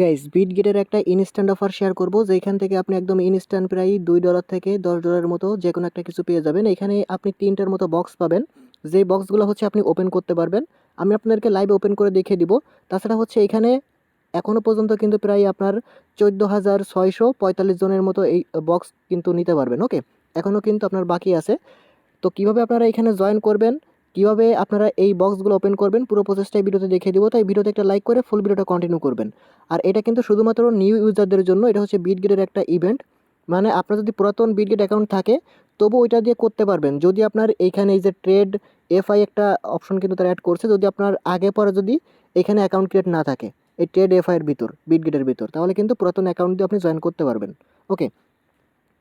Guys বিটগেটের একটা instant offer share করব যেখান থেকে আপনি একদম ইনস্ট্যান্ট প্রায় $2 থেকে $10 মতো যে কোনো একটা কিছু পেয়ে যাবেন। এখানে আপনি 3টার মতো বক্স পাবেন, যেই বক্সগুলো হচ্ছে আপনি ওপেন করতে পারবেন। আমি আপনাদেরকে লাইভ ওপেন করে দেখিয়ে দিব। তাছাড়া হচ্ছে এখানে এখনও পর্যন্ত কিন্তু প্রায় আপনার 14,645 জনের মতো এই বক্স কিন্তু নিতে পারবেন। ওকে, এখনও কিন্তু আপনার বাকি আছে। তো কিভাবে আপনারা এখানে জয়েন করবেন, কিভাবে আপনারা এই বক্সগুলো ওপেন করবেন, পুরো প্রসেসটাই ভিডিওতে দেখিয়ে দিব। তাই ভিডিওতে একটা লাইক করে ফুল ভিডিওটা কন্টিনিউ করবেন। আর এটা কিন্তু শুধুমাত্র নিউ ইউজারদের জন্য, এটা হচ্ছে বিটগেটের একটা ইভেন্ট। মানে আপনার যদি পুরাতন বিটগেট অ্যাকাউন্ট থাকে তবু ওইটা দিয়ে করতে পারবেন, যদি আপনার এইখানে এই যে ট্রেড এফআই একটা অপশন কিন্তু তারা অ্যাড করছে। যদি আপনার আগে পরে যদি এখানে অ্যাকাউন্ট ক্রিয়েট না থাকে এই ট্রেড এফআই এর ভিতর, বিটগেটের ভিতর, তাহলে কিন্তু পুরাতন অ্যাকাউন্ট দিয়ে আপনি জয়েন করতে পারবেন। ওকে,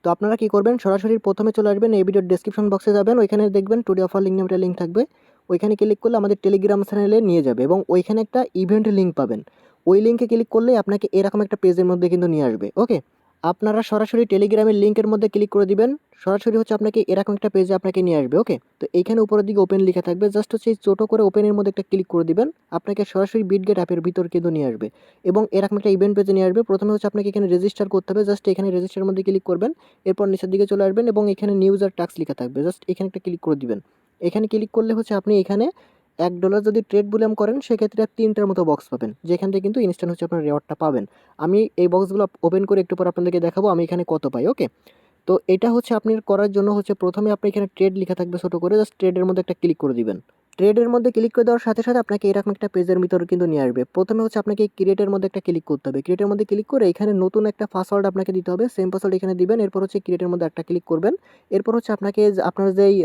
তো আপনারা কি করবেন, সরাসরি প্রথমে চলে আসবেন এই ভিডিওর ডেসক্রিপশন বক্সে যাবেন, ওইখানে দেখবেন টুডে অফার লিঙ্ক নামে একটা লিঙ্ক থাকবে। ওইখানে ক্লিক করলে আমাদের টেলিগ্রাম চ্যানেলে নিয়ে যাবে এবং ওইখানে একটা ইভেন্ট লিঙ্ক পাবেন। ওই লিঙ্কে ক্লিক করলে আপনাকে এরকম একটা পেজের মধ্যে কিন্তু নিয়ে আসবে। ওকে, আপনারা সরাসরি টেলিগ্রামের লিঙ্কের মধ্যে ক্লিক করে দিবেন, সরাসরি হচ্ছে আপনাকে এরকম একটা পেজে আপনাকে নিয়ে আসবে। ওকে, তো এইখানে উপরের দিকে ওপেন লেখা থাকবে, জাস্ট হচ্ছে এই ছোটো করে ওপেনের মধ্যে একটা ক্লিক করে দিবেন, আপনাকে সরাসরি বিটগেট অ্যাপের ভিতর কিন্তু নিয়ে আসবে এবং এরকম একটা ইভেন্ট পেজে নিয়ে আসবে। প্রথমে হচ্ছে আপনাকে এখানে রেজিস্টার করতে হবে, জাস্ট এখানে রেজিস্টারের মধ্যে ক্লিক করবেন। এরপর নিচের দিকে চলে আসবেন এবং এখানে নিউজ আর টাস্ক লেখা থাকবে, জাস্ট এখানে একটা ক্লিক করে দিবেন। এখানে ক্লিক করলে হচ্ছে আপনি এখানে $1 যদি ট্রেড বুলিয়াম করেন সেক্ষেত্রে 3টার মতো বক্স পাবেন, যেখান থেকে কিন্তু ইনস্ট্যান্ট হচ্ছে আপনার রেওয়ার্ডটা পাবেন। আমি এই বক্সগুলো ওপেন করে একটু পর আপনাদেরকে দেখাবো আমি এখানে কত পাই। ওকে, তো এটা হচ্ছে আপনি করার জন্য হচ্ছে প্রথমে আপনি এখানে ট্রেড লেখা থাকবে ছোটো করে, জাস্ট ট্রেডের মধ্যে একটা ক্লিক করে দিবেন। ট্রেডের মধ্যে ক্লিক করে দেওয়ার সাথে সাথে আপনাকে এরকম একটা পেজের ভিতরে কিন্তু নিয়ে আসবে। প্রথমে হচ্ছে আপনাকে ক্রিয়েটের মধ্যে একটা ক্লিক করতে হবে, ক্রিয়েটের মধ্যে ক্লিক করে এখানে নতুন একটা পাসওয়ার্ড আপনাকে দিতে হবে, সেম পাসওয়ার্ড এখানে দিবেন। এরপর হচ্ছে ক্রিয়েটের মধ্যে একটা ক্লিক করবেন। এরপর হচ্ছে আপনাকে আপনার যেই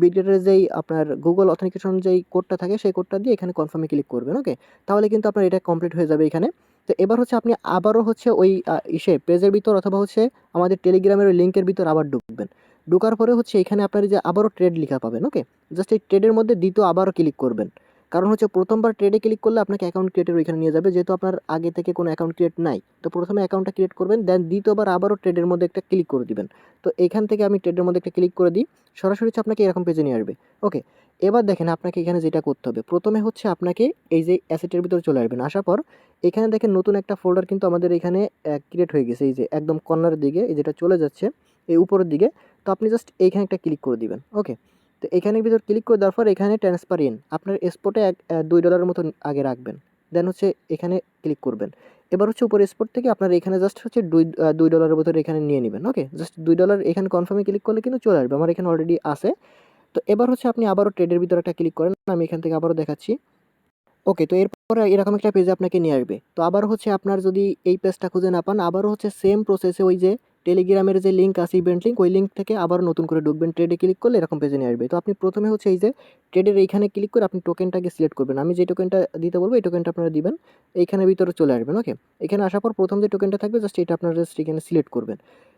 বিটগেটের যেই আপনার গুগল অথেন্টিকেশন যেই কোডটা থাকে সেই কোডটা দিয়ে এখানে কনফার্মে ক্লিক করবেন। ওকে, তাহলে কিন্তু আপনার এটা কমপ্লিট হয়ে যাবে এখানে। তো এবার হচ্ছে আপনি আবারও হচ্ছে ওই পেজের ভিতর অথবা হচ্ছে আমাদের টেলিগ্রামের ওই লিঙ্কের ভিতর আবার ঢুকবেন। ঢোকার পরে হচ্ছে এখানে আপনার যে আবারও ট্রেড লেখা পাবেন। ওকে, জাস্ট এই ট্রেডের মধ্যে দ্বিতীয় আবারও ক্লিক করবেন, কারণ হচ্ছে প্রথমবার ট্রেডে ক্লিক করলে আপনাকে অ্যাকাউন্ট ক্রিয়েটের ওইখানে নিয়ে যাবে, যেহেতু আপনার আগে থেকে কোনো অ্যাকাউন্ট ক্রিয়েট নাই। তো প্রথমে অ্যাকাউন্টটা ক্রিয়েট করবেন, দেন দ্বিতীয়বার আবারও ট্রেডের মধ্যে একটা ক্লিক করে দিবেন। তো এখান থেকে আমি ট্রেডের মধ্যে একটা ক্লিক করে দিই, সরাসরি হচ্ছে আপনাকে এরকম পেজে নিয়ে আসবে। ওকে, এবার দেখেন আপনাকে এখানে যেটা করতে হবে, প্রথমে হচ্ছে আপনাকে এই যে অ্যাসেটের ভিতরে চলে আসবেন। আসার পর এখানে দেখেন নতুন একটা ফোল্ডার কিন্তু আমাদের এখানে ক্রিয়েট হয়ে গেছে, এই যে একদম কর্নারের দিকে এই যেটা চলে যাচ্ছে এই উপরের দিকে। তো আপনি জাস্ট এইখানে একটা ক্লিক করে দিবেন। ওকে, তো এখানের ভিতর ক্লিক করে দেওয়ার পর এখানে ট্রান্সফার ইন আপনার স্পটে $2 মতো আগে রাখবেন, দেন হচ্ছে এখানে ক্লিক করবেন। এবার হচ্ছে উপরে স্পট থেকে আপনার এখানে জাস্ট হচ্ছে $2 ভিতরে এখানে নিয়ে নেবেন। ওকে, জাস্ট $2 এখানে কনফার্মে ক্লিক করলে কিন্তু চলে আসবে, আমার এখানে অলরেডি আছে। তো এবার হচ্ছে আপনি আবারও ট্রেডের ভিতরে একটা ক্লিক করেন, আমি এখান থেকে আবারও দেখাচ্ছি। ওকে, তো এরপরে এরকম একটা পেজে আপনাকে নিয়ে আসবে। তো আবার হচ্ছে আপনার যদি এই পেজটা খুঁজে না পান, আবারও হচ্ছে সেম প্রসেসে ওই যে টেলিগ্রামের যে লিঙ্ক আছে ইভেন্ট লিঙ্ক, ওই লিঙ্ক থেকে আবার নতুন করে ঢুকবেন, ট্রেডে ক্লিক করলে এরকম পেজে নিয়ে আসবে। তো আপনি প্রথমে হচ্ছে এই যে ট্রেডের এইখানে ক্লিক করে আপনি টোকেনটাকে সিলেক্ট করবেন, আমি যে টোকেনটা দিতে বলবো এই টোকেনটা আপনারা দিবেন, এইখানে ভিতরে চলে আসবেন। ওকে, এখানে আসার পর প্রথম যে টোকেনটা থাকবে জাস্ট এটা আপনারা জাস্ট এখানে সিলেক্ট করবেন।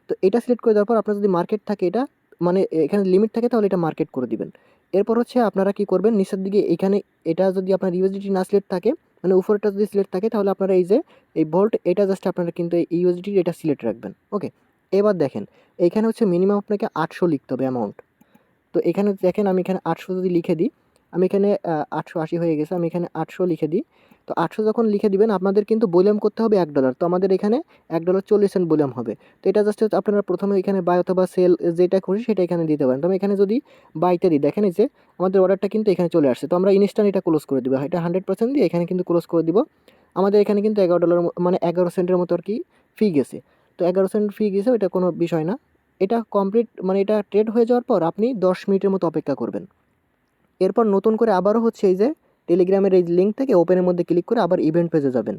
তো এটা সিলেক্ট করে দেওয়ার পর আপনার যদি মার্কেট থাকে, এটা মানে এখানে লিমিট থাকে তাহলে এটা মার্কেট করে দিবেন। এরপর হচ্ছে আপনারা কি করবেন, নিচের দিকে এখানে এটা যদি আপনার ইউএসডিটি না সিলেক্ট থাকে, মানে উপরেরটা যদি সিলেক্ট থাকে, তাহলে আপনারা এই যে এই ভোল্ট এটা জাস্ট আপনারা কিন্তু এই ইউএসডিটি এটা সিলেক্ট রাখবেন। ওকে, এবার দেখেন এইখানে হচ্ছে মিনিমাম আপনাকে 800 লিখতে হবে অ্যামাউন্ট। তো এখানে দেখেন আমি এখানে 800 যদি লিখে দিই, আমি এখানে 880 হয়ে গেছে, আমি এখানে 800 লিখে দিই। তো 800 যখন লিখে দিবেন আপনাদের কিন্তু ভলিউম করতে হবে $1। তো আমাদের এখানে $1.40 ভলিউম হবে। তো এটা জাস্ট আপনারা প্রথমে এখানে বাই অথবা সেল যেটা খুশি সেটা এখানে দিতে পারেন। তো আমি এখানে যদি বাইতে দিই, দেখেন এই যে আমাদের অর্ডারটা কিন্তু এখানে চলে আসছে। তো আমরা ইনস্ট্যান্ট এটা ক্লোজ করে দিব, এটা 100% দিয়ে এখানে কিন্তু ক্লোজ করে দিব। আমাদের এখানে কিন্তু $11 মানে 11 সেন্টের মতো আর কি ফি গেছে। তো 11 সেন্ট ফি গেছে, এটা কোনো বিষয় না। এটা কমপ্লিট মানে এটা ট্রেড হয়ে যাওয়ার পর আপনি 10 মিনিটের মতো অপেক্ষা করবেন। এরপর নতুন করে আবারও হচ্ছে এই যে টেলিগ্রামের এই লিঙ্ক থেকে ওপেনের মধ্যে ক্লিক করে আবার ইভেন্ট পেজে যাবেন।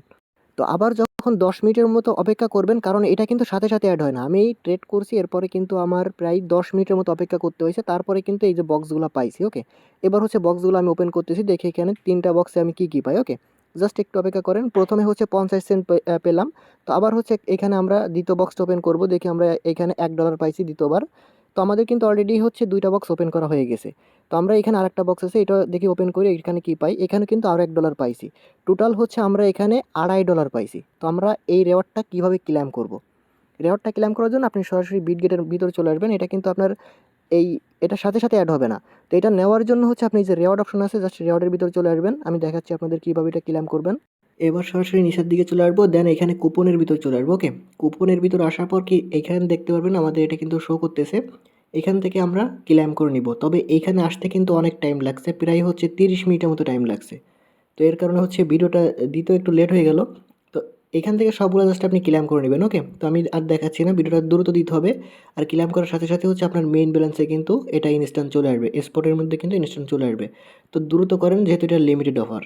তো আবার যখন 10 মিনিটের মতো অপেক্ষা করবেন, কারণ এটা কিন্তু সাথে সাথে অ্যাড হয় না, আমি ট্রেড করছি এরপরে কিন্তু আমার প্রায় 10 মিনিটের মতো অপেক্ষা করতে হয়েছে, তারপরে কিন্তু এই যে বক্সগুলো পাইছি। ওকে, এবার হচ্ছে বক্সগুলো আমি ওপেন করতেছি, দেখি এখানে 3টা বক্সে আমি কী কী পাই। ওকে, জাস্ট একটু অপেক্ষা করেন। প্রথমে হচ্ছে 50 সেন্ট পেলাম। তো আবার হচ্ছে এখানে আমরা দ্বিতীয় বক্সটা ওপেন করব, দেখি আমরা এখানে $1 পাইছি দ্বিতীয়বার। তো আমাদের কিন্তু অলরেডি হচ্ছে 2টা বক্স ওপেন করা হয়ে গেছে। তো আমরা এখানে আরেকটা বক্স আছে, এটা দেখি ওপেন করে এখানে কি পাই, এখানে কিন্তু আরও $1 পাইছি। টোটাল হচ্ছে আমরা এখানে $2.5 পাইছি। তো আমরা এই রেওয়ার্ডটা কীভাবে ক্লেম করব, রেওয়ার্ডটা ক্লেম করার জন্য আপনি সরাসরি বিটগেটের ভিতরে চলে আসবেন। এটা কিন্তু আপনার এই এটার সাথে সাথে অ্যাড হবে না। তো এটা নেওয়ার জন্য হচ্ছে আপনি যে রেওয়ার্ড অপশন আছে জাস্ট রেওয়ার্ডের ভিতরে চলে আসবেন, আমি দেখাচ্ছি আপনাদের কীভাবে এটা ক্লেম করবেন। এবার সরাসরি নিচের দিকে চলে আসবো, দেন এখানে কুপনের ভিতর চলে আসবো। ওকে, কুপনের ভিতর আসার পর কি এখানে দেখতে পারবেন আমাদের এটা কিন্তু শো করতেছে। এখান থেকে আমরা ক্লেম করে নিব, তবে এইখানে আসতে কিন্তু অনেক টাইম লাগছে, প্রায় হচ্ছে 30 মিনিটের মতো টাইম লাগছে। তো এর কারণে হচ্ছে ভিডিওটা দিতেও একটু লেট হয়ে গেল। তো এখান থেকে সবগুলো জাস্ট আপনি ক্লেম করে নেবেন। ওকে, তো আমি আর দেখাচ্ছি না, ভিডিওটা দ্রুত দিতে হবে। আর ক্লেম করার সাথে সাথে হচ্ছে আপনার মেইন ব্যালেন্সে কিন্তু এটা ইনস্ট্যান্ট চলে আসবে, স্পটের মধ্যে কিন্তু ইনস্ট্যান্ট চলে আসবে। তো দ্রুত করেন যেহেতু এটা লিমিটেড অফার।